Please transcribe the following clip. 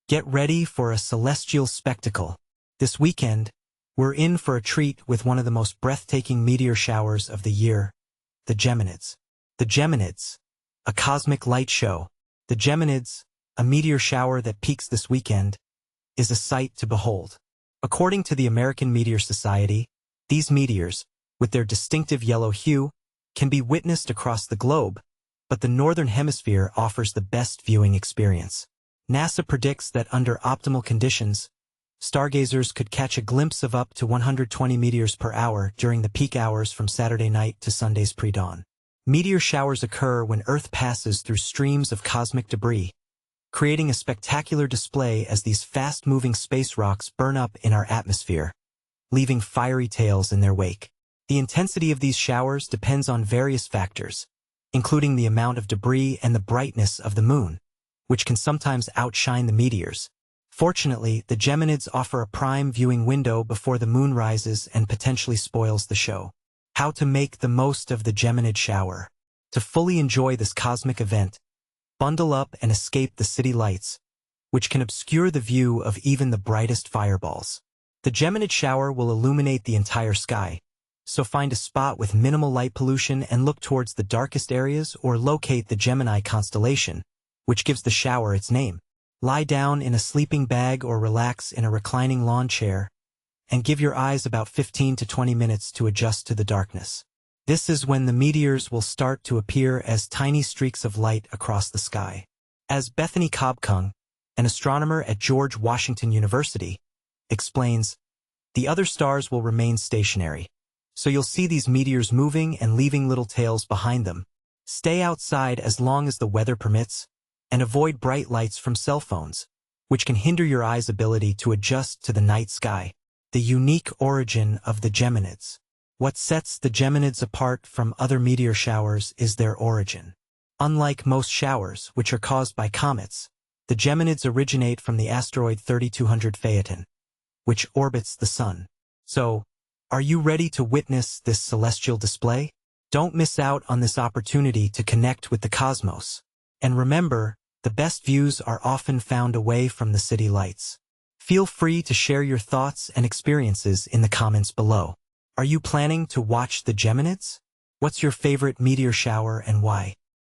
Get ready for a celestial spectacle. This weekend, we're in for a treat with one of the most breathtaking meteor showers of the year, the Geminids. The Geminids, a cosmic light show. The Geminids, a meteor shower that peaks this weekend, is a sight to behold. According to the American Meteor Society, these meteors, with their distinctive yellow hue, can be witnessed across the globe, but the Northern Hemisphere offers the best viewing experience. NASA predicts that under optimal conditions, stargazers could catch a glimpse of up to 120 meteors per hour during the peak hours from Saturday night to Sunday's pre-dawn. Meteor showers occur when Earth passes through streams of cosmic debris, creating a spectacular display as these fast-moving space rocks burn up in our atmosphere, leaving fiery tails in their wake. The intensity of these showers depends on various factors, including the amount of debris and the brightness of the moon, which can sometimes outshine the meteors. Fortunately, the Geminids offer a prime viewing window before the moon rises and potentially spoils the show. How to make the most of the Geminid shower. To fully enjoy this cosmic event, bundle up and escape the city lights, which can obscure the view of even the brightest fireballs. The Geminid shower will illuminate the entire sky, so find a spot with minimal light pollution and look towards the darkest areas or locate the Gemini constellation, which gives the shower its name. Lie down in a sleeping bag or relax in a reclining lawn chair, and give your eyes about 15 to 20 minutes to adjust to the darkness. This is when the meteors will start to appear as tiny streaks of light across the sky. As Bethany Cobkung, an astronomer at George Washington University, explains, the other stars will remain stationary, so you'll see these meteors moving and leaving little tails behind them. Stay outside as long as the weather permits, and avoid bright lights from cell phones, which can hinder your eye's ability to adjust to the night sky. The unique origin of the Geminids. What sets the Geminids apart from other meteor showers is their origin. Unlike most showers, which are caused by comets, the Geminids originate from the asteroid 3200 Phaeton, which orbits the Sun. So, are you ready to witness this celestial display? Don't miss out on this opportunity to connect with the cosmos. And remember, the best views are often found away from the city lights. Feel free to share your thoughts and experiences in the comments below. Are you planning to watch the Geminids? What's your favorite meteor shower and why?